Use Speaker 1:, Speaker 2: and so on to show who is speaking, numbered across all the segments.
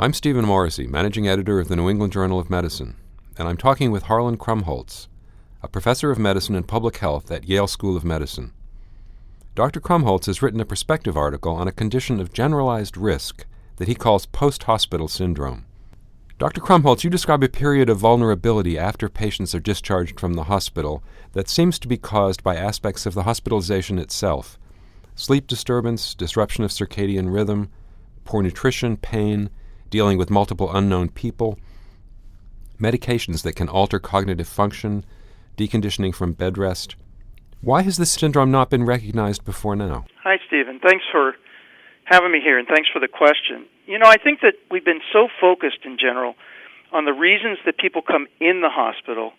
Speaker 1: I'm Stephen Morrissey, managing editor of the New England Journal of Medicine, and I'm talking with Harlan Krumholz, a professor of medicine and public health at Yale School of Medicine. Dr. Krumholz has written a perspective article on a condition of generalized risk that he calls post-hospital syndrome. Dr. Krumholz, you describe a period of vulnerability after patients are discharged from the hospital that seems to be caused by aspects of the hospitalization itself: sleep disturbance, disruption of circadian rhythm, poor nutrition, pain, dealing with multiple unknown people, medications that can alter cognitive function, deconditioning from bed rest. Why has this syndrome not been recognized before now?
Speaker 2: Hi, Stephen. Thanks for having me here, and thanks for the question. I think that we've been so focused in general on the reasons that people come in the hospital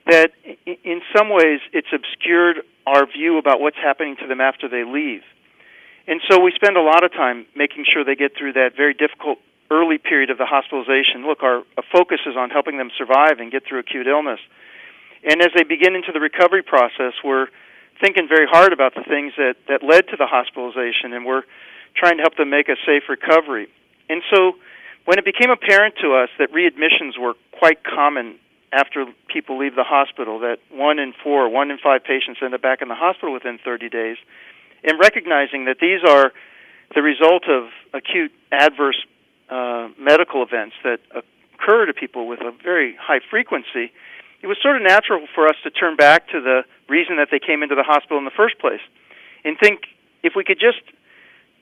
Speaker 2: that in some ways it's obscured our view about what's happening to them after they leave. And so we spend a lot of time making sure they get through that very difficult early period of the hospitalization. Look, our focus is on helping them survive and get through acute illness. And as they begin into the recovery process, we're thinking very hard about the things that led to the hospitalization, and we're trying to help them make a safe recovery. And so when it became apparent to us that readmissions were quite common after people leave the hospital, that 1 in 4, 1 in 5 patients end up back in the hospital within 30 days, and recognizing that these are the result of acute adverse medical events that occur to people with a very high frequency, it was sort of natural for us to turn back to the reason that they came into the hospital in the first place and think if we could just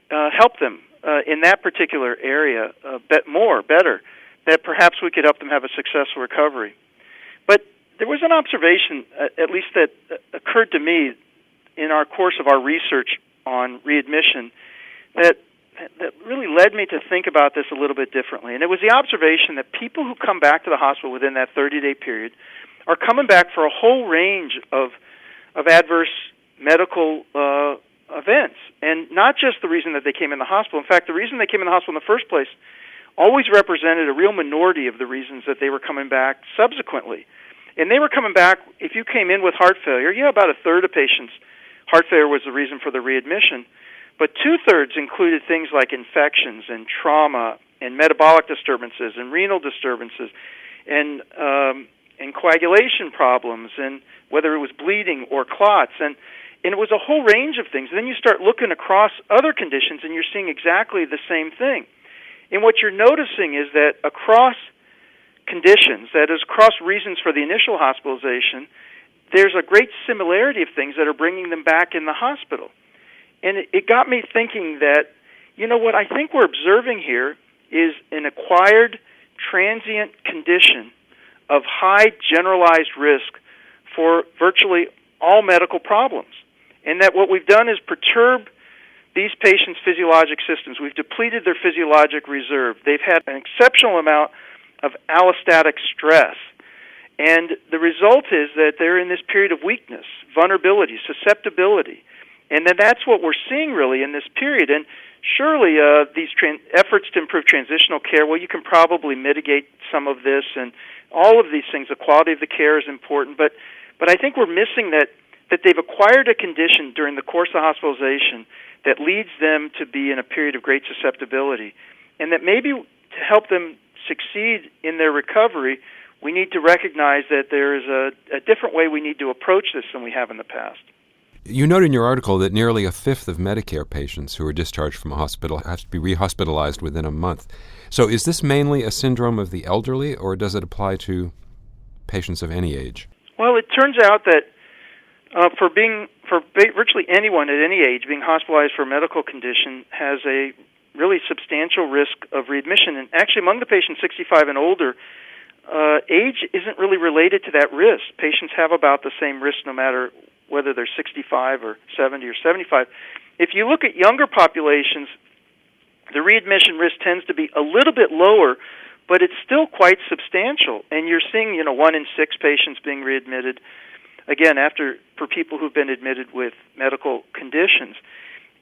Speaker 2: help them in that particular area better, that perhaps we could help them have a successful recovery. But there was an observation, at least that occurred to me in our course of our research on readmission, that really led me to think about this a little bit differently. And it was the observation that people who come back to the hospital within that 30-day period are coming back for a whole range of adverse medical events, and not just the reason that they came in the hospital. In fact, the reason they came in the hospital in the first place always represented a real minority of the reasons that they were coming back subsequently. And they were coming back, if you came in with heart failure, about a third of patients, heart failure was the reason for the readmission, but 2/3 included things like infections and trauma and metabolic disturbances and renal disturbances and coagulation problems, and whether it was bleeding or clots. And it was a whole range of things. And then you start looking across other conditions, and you're seeing exactly the same thing. And what you're noticing is that across conditions, that is, across reasons for the initial hospitalization, there's a great similarity of things that are bringing them back in the hospital. And it got me thinking that, what I think we're observing here is an acquired transient condition of high generalized risk for virtually all medical problems. And that what we've done is perturb these patients' physiologic systems. We've depleted their physiologic reserve. They've had an exceptional amount of allostatic stress. And the result is that they're in this period of weakness, vulnerability, susceptibility. And then that's what we're seeing really in this period. And surely these efforts to improve transitional care, well, you can probably mitigate some of this, and all of these things. The quality of the care is important. But I think we're missing that they've acquired a condition during the course of hospitalization that leads them to be in a period of great susceptibility. And that maybe to help them succeed in their recovery, we need to recognize that there is a different way we need to approach this than we have in the past.
Speaker 1: You note in your article that nearly a fifth of Medicare patients who are discharged from a hospital have to be rehospitalized within a month. So is this mainly a syndrome of the elderly, or does it apply to patients of any age?
Speaker 2: Well, it turns out that for virtually anyone at any age, being hospitalized for a medical condition has a really substantial risk of readmission. And actually, among the patients 65 and older, age isn't really related to that risk. Patients have about the same risk no matter whether they're 65 or 70 or 75. If you look at younger populations, the readmission risk tends to be a little bit lower, but it's still quite substantial. And you're seeing, 1 in 6 patients being readmitted, again, for people who've been admitted with medical conditions.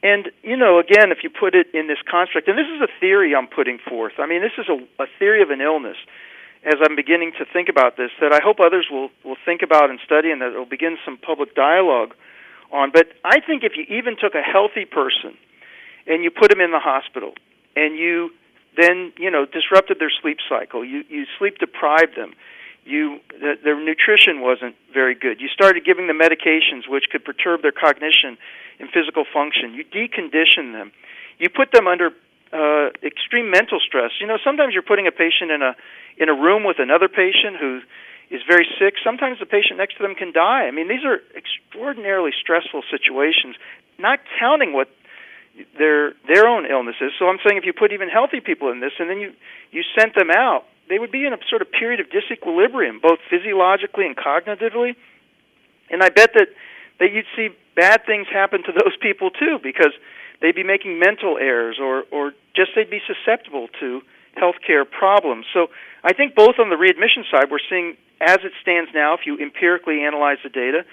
Speaker 2: And, again, if you put it in this construct, and this is a theory I'm putting forth. I mean, this is a theory of an illness. As I'm beginning to think about this, that I hope others will think about and study, and that it will begin some public dialogue on. But I think if you even took a healthy person and you put him in the hospital and you then, disrupted their sleep cycle. You sleep deprived them. Their nutrition wasn't very good. You started giving them medications which could perturb their cognition and physical function. You deconditioned them. You put them under extreme mental stress. Sometimes you're putting a patient in a room with another patient who is very sick. Sometimes the patient next to them can die. I mean, these are extraordinarily stressful situations, not counting what their own illness is. So I'm saying if you put even healthy people in this and then you sent them out, they would be in a sort of period of disequilibrium, both physiologically and cognitively. And I bet that you'd see bad things happen to those people too, because they'd be making mental errors or just they'd be susceptible to healthcare problems. So I think both on the readmission side, we're seeing, as it stands now, if you empirically analyze the data,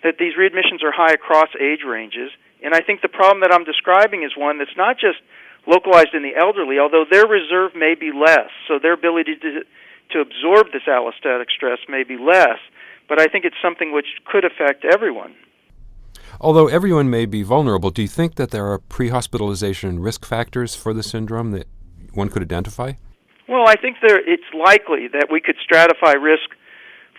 Speaker 2: that these readmissions are high across age ranges. And I think the problem that I'm describing is one that's not just localized in the elderly, although their reserve may be less, so their ability to absorb this allostatic stress may be less, but I think it's something which could affect everyone.
Speaker 1: Although everyone may be vulnerable, do you think that there are pre-hospitalization risk factors for the syndrome that one could identify?
Speaker 2: Well, I think it's likely that we could stratify risk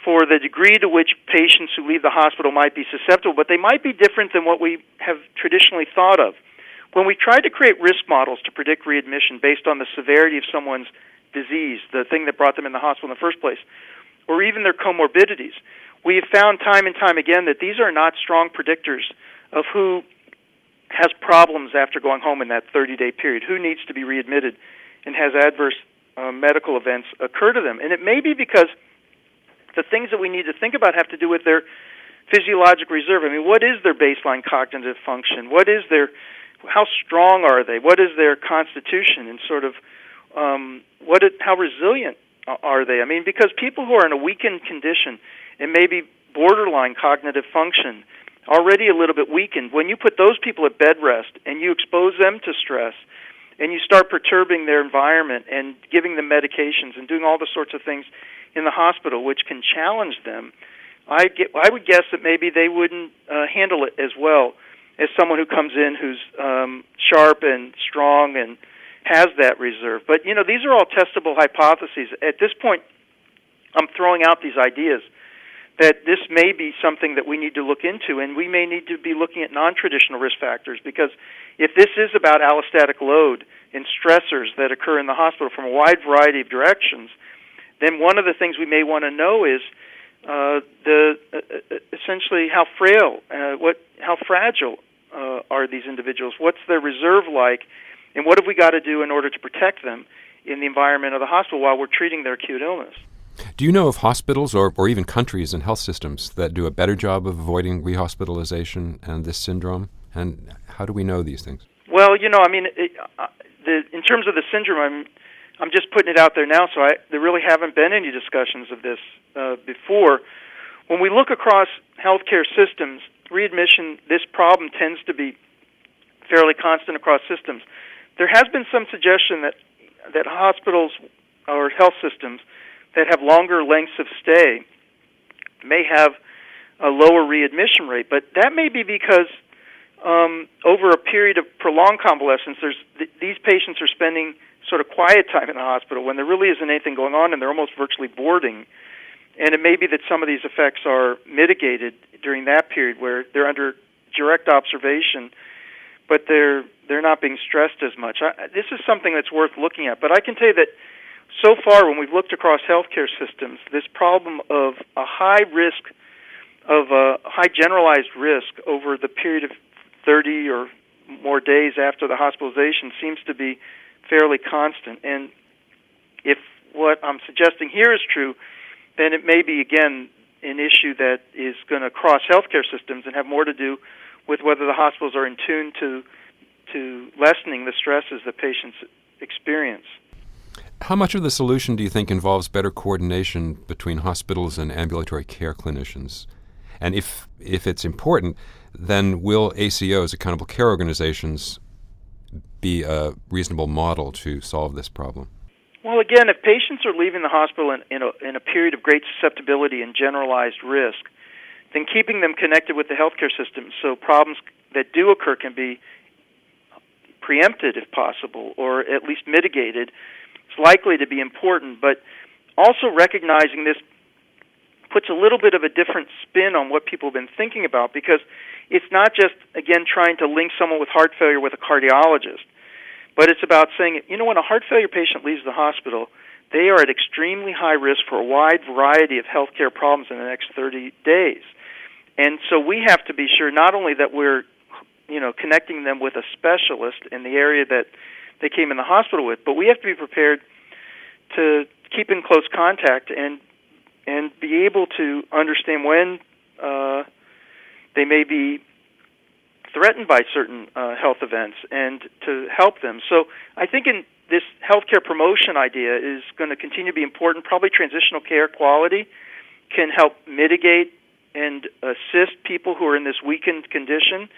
Speaker 2: for the degree to which patients who leave the hospital might be susceptible, but they might be different than what we have traditionally thought of. When we tried to create risk models to predict readmission based on the severity of someone's disease, the thing that brought them in the hospital in the first place, or even their comorbidities, we have found time and time again that these are not strong predictors of who has problems after going home in that 30-day period, who needs to be readmitted and has adverse medical events occur to them. And it may be because the things that we need to think about have to do with their physiologic reserve. I mean, what is their baseline cognitive function? How strong are they? What is their constitution? And sort of how resilient are they? I mean, because people who are in a weakened condition and maybe borderline cognitive function, already a little bit weakened, when you put those people at bed rest and you expose them to stress and you start perturbing their environment and giving them medications and doing all the sorts of things in the hospital which can challenge them, I would guess that maybe they wouldn't handle it as well as someone who comes in who's sharp and strong and has that reserve. But, these are all testable hypotheses. At this point, I'm throwing out these ideas that this may be something that we need to look into, and we may need to be looking at non-traditional risk factors, because if this is about allostatic load and stressors that occur in the hospital from a wide variety of directions, then one of the things we may want to know is essentially how fragile are these individuals? What's their reserve like? And what have we got to do in order to protect them in the environment of the hospital while we're treating their acute illness?
Speaker 1: Do you know of hospitals or even countries and health systems that do a better job of avoiding rehospitalization and this syndrome? And how do we know these things?
Speaker 2: Well, in terms of the syndrome, I'm just putting it out there now, so there really haven't been any discussions of this before. When we look across healthcare systems, readmission, this problem tends to be fairly constant across systems. There has been some suggestion that hospitals or health systems that have longer lengths of stay may have a lower readmission rate, but that may be because over a period of prolonged convalescence, these patients are spending sort of quiet time in the hospital when there really isn't anything going on and they're almost virtually boarding. And it may be that some of these effects are mitigated during that period where they're under direct observation, but they're not being stressed as much. This is something that's worth looking at. But I can tell you that so far, when we've looked across healthcare systems, this problem of a high generalized risk over the period of 30 or more days after the hospitalization seems to be fairly constant. And if what I'm suggesting here is true, then it may be, again, an issue that is going to cross healthcare systems and have more to do with whether the hospitals are in tune to lessening the stresses that patients experience.
Speaker 1: How much of the solution do you think involves better coordination between hospitals and ambulatory care clinicians? And if it's important, then will ACOs, accountable care organizations, be a reasonable model to solve this problem?
Speaker 2: Well, again, if patients are leaving the hospital in a period of great susceptibility and generalized risk, then keeping them connected with the healthcare system so problems that do occur can be preempted if possible, or at least mitigated, is likely to be important. But also recognizing this puts a little bit of a different spin on what people have been thinking about, because it's not just, again, trying to link someone with heart failure with a cardiologist, but it's about saying, when a heart failure patient leaves the hospital, they are at extremely high risk for a wide variety of healthcare problems in the next 30 days. And so we have to be sure not only that we're, connecting them with a specialist in the area that they came in the hospital with, but we have to be prepared to keep in close contact and be able to understand when they may be threatened by certain health events and to help them. So I think in this healthcare promotion idea is going to continue to be important. Probably transitional care quality can help mitigate and assist people who are in this weakened condition.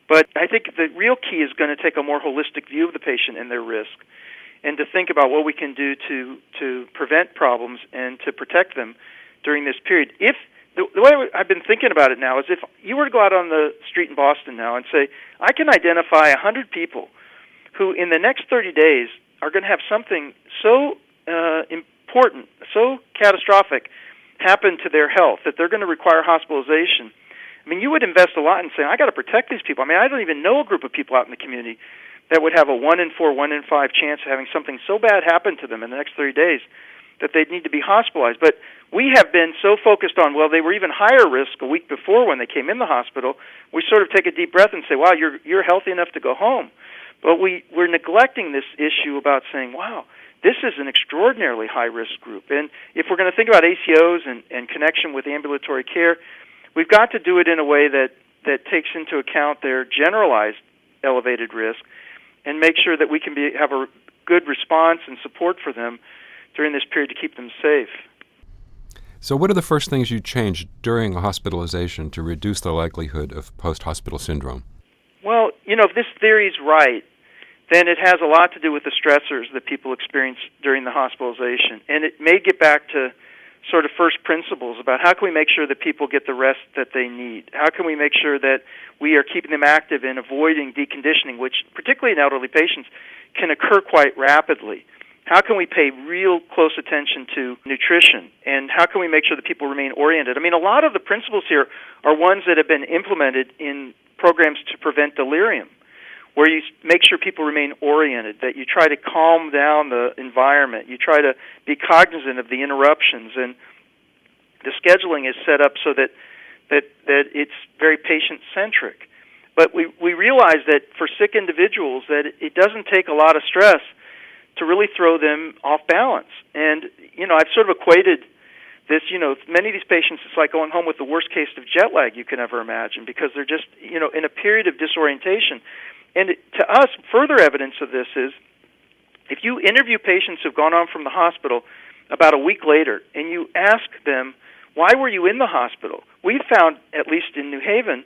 Speaker 2: But I think the real key is going to take a more holistic view of the patient and their risk, and to think about what we can do to prevent problems and to protect them during this period. If the way I've been thinking about it now is, if you were to go out on the street in Boston now and say, I can identify 100 people who in the next 30 days are going to have something so important, so catastrophic happen to their health that they're going to require hospitalization, you would invest a lot in saying, I got to protect these people. I don't even know a group of people out in the community that would have a 1 in 4, 1 in 5 chance of having something so bad happen to them in the next 30 days that they'd need to be hospitalized. But we have been so focused on, they were even higher risk a week before when they came in the hospital, we sort of take a deep breath and say, wow, you're healthy enough to go home. But we're neglecting this issue about saying, wow, this is an extraordinarily high-risk group. And if we're going to think about ACOs and connection with ambulatory care, we've got to do it in a way that takes into account their generalized elevated risk and make sure that we can have a good response and support for them during this period to keep them safe.
Speaker 1: So what are the first things you change during a hospitalization to reduce the likelihood of post-hospital syndrome? Well,
Speaker 2: if this theory is right, then it has a lot to do with the stressors that people experience during the hospitalization. And it may get back to sort of first principles about how can we make sure that people get the rest that they need? How can we make sure that we are keeping them active and avoiding deconditioning, which, particularly in elderly patients, can occur quite rapidly? How can we pay real close attention to nutrition? And how can we make sure that people remain oriented? A lot of the principles here are ones that have been implemented in programs to prevent delirium, where you make sure people remain oriented, that you try to calm down the environment, you try to be cognizant of the interruptions, and the scheduling is set up so that it's very patient-centric. But we realize that for sick individuals that it doesn't take a lot of stress to really throw them off balance. And, I've sort of equated this, many of these patients, it's like going home with the worst case of jet lag you can ever imagine, because they're just, in a period of disorientation. And to us, further evidence of this is, if you interview patients who've gone on from the hospital about a week later, and you ask them, why were you in the hospital? We've found, at least in New Haven,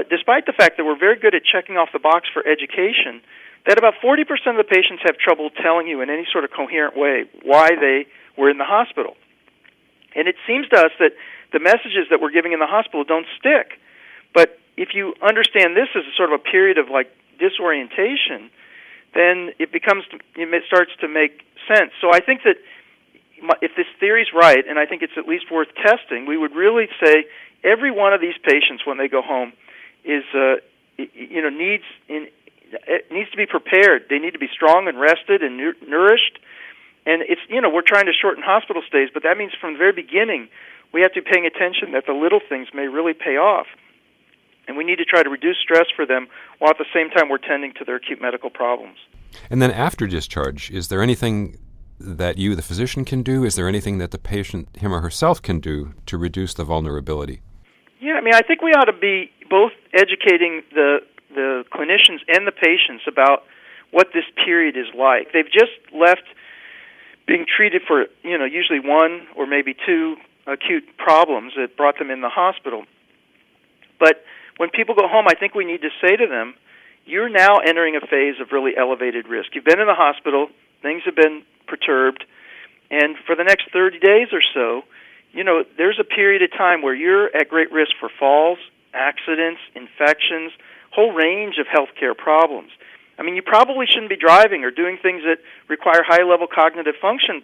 Speaker 2: despite the fact that we're very good at checking off the box for education, that about 40% of the patients have trouble telling you in any sort of coherent way why they were in the hospital. And it seems to us that the messages that we're giving in the hospital don't stick. But if you understand this as a sort of a period of disorientation, then it starts to make sense. So I think that if this theory is right, and I think it's at least worth testing, we would really say every one of these patients when they go home is needs to be prepared. They need to be strong and rested and nourished. And it's we're trying to shorten hospital stays, but that means from the very beginning we have to be paying attention that the little things may really pay off. And we need to try to reduce stress for them while at the same time we're tending to their acute medical problems.
Speaker 1: And then after discharge, is there anything that you, the physician, can do? Is there anything that the patient, him or herself, can do to reduce the vulnerability?
Speaker 2: Yeah, I think we ought to be both educating the clinicians and the patients about what this period is like. They've just left being treated for, usually one or maybe two acute problems that brought them in the hospital. But when people go home, I think we need to say to them, you're now entering a phase of really elevated risk. You've been in the hospital, things have been perturbed, and for the next 30 days or so, there's a period of time where you're at great risk for falls, accidents, infections, whole range of healthcare problems. I mean, you probably shouldn't be driving or doing things that require high-level cognitive function,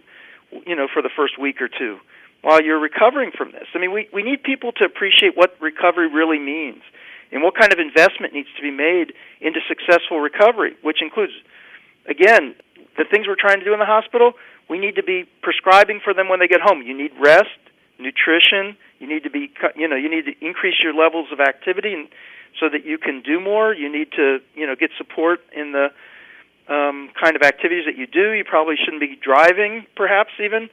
Speaker 2: for the first week or two while you're recovering from this. I mean, we need people to appreciate what recovery really means and what kind of investment needs to be made into successful recovery, which includes, again, the things we're trying to do in the hospital. We need to be prescribing for them when they get home. You need rest, nutrition. You need to you need to increase your levels of activity, and so that you can do more. You need to, get support in the kind of activities that you do. You probably shouldn't be driving, perhaps even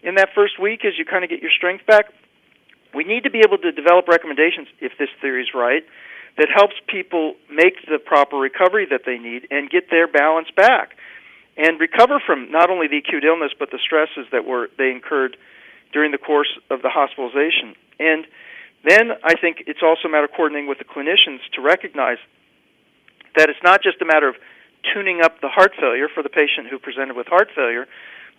Speaker 2: in that first week as you kind of get your strength back. We need to be able to develop recommendations, if this theory is right, that helps people make the proper recovery that they need and get their balance back and recover from not only the acute illness but the stresses that they incurred during the course of the hospitalization. And then I think it's also a matter of coordinating with the clinicians to recognize that it's not just a matter of tuning up the heart failure for the patient who presented with heart failure,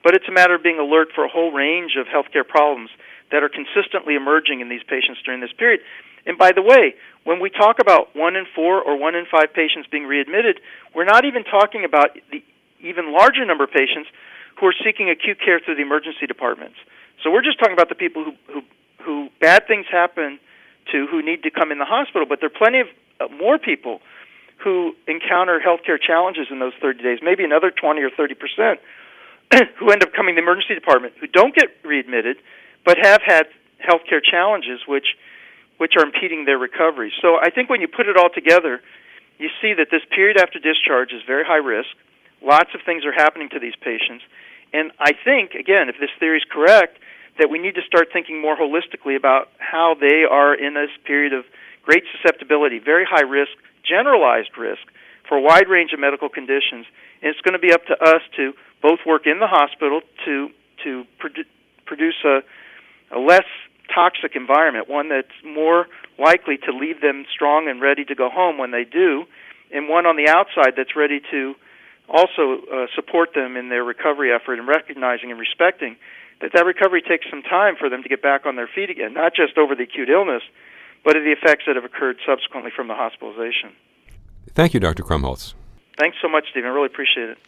Speaker 2: but it's a matter of being alert for a whole range of healthcare problems that are consistently emerging in these patients during this period. And by the way, when we talk about 1 in 4 or 1 in 5 patients being readmitted, we're not even talking about the even larger number of patients who are seeking acute care through the emergency departments. So we're just talking about the people who bad things happen to, who need to come in the hospital, but there are plenty of more people who encounter healthcare challenges in those 30 days, maybe another 20 or 30% who end up coming to the emergency department, who don't get readmitted, but have had healthcare challenges which are impeding their recovery. So I think when you put it all together, you see that this period after discharge is very high risk. Lots of things are happening to these patients. And I think, again, if this theory is correct, that we need to start thinking more holistically about how they are in this period of great susceptibility, very high risk, generalized risk for a wide range of medical conditions. And it's going to be up to us to both work in the hospital to produce a less toxic environment, one that's more likely to leave them strong and ready to go home when they do, and one on the outside that's ready to also support them in their recovery effort, and recognizing and respecting that recovery takes some time for them to get back on their feet again, not just over the acute illness, but of the effects that have occurred subsequently from the hospitalization.
Speaker 1: Thank you, Dr. Krumholz.
Speaker 2: Thanks so much, Stephen. I really appreciate it.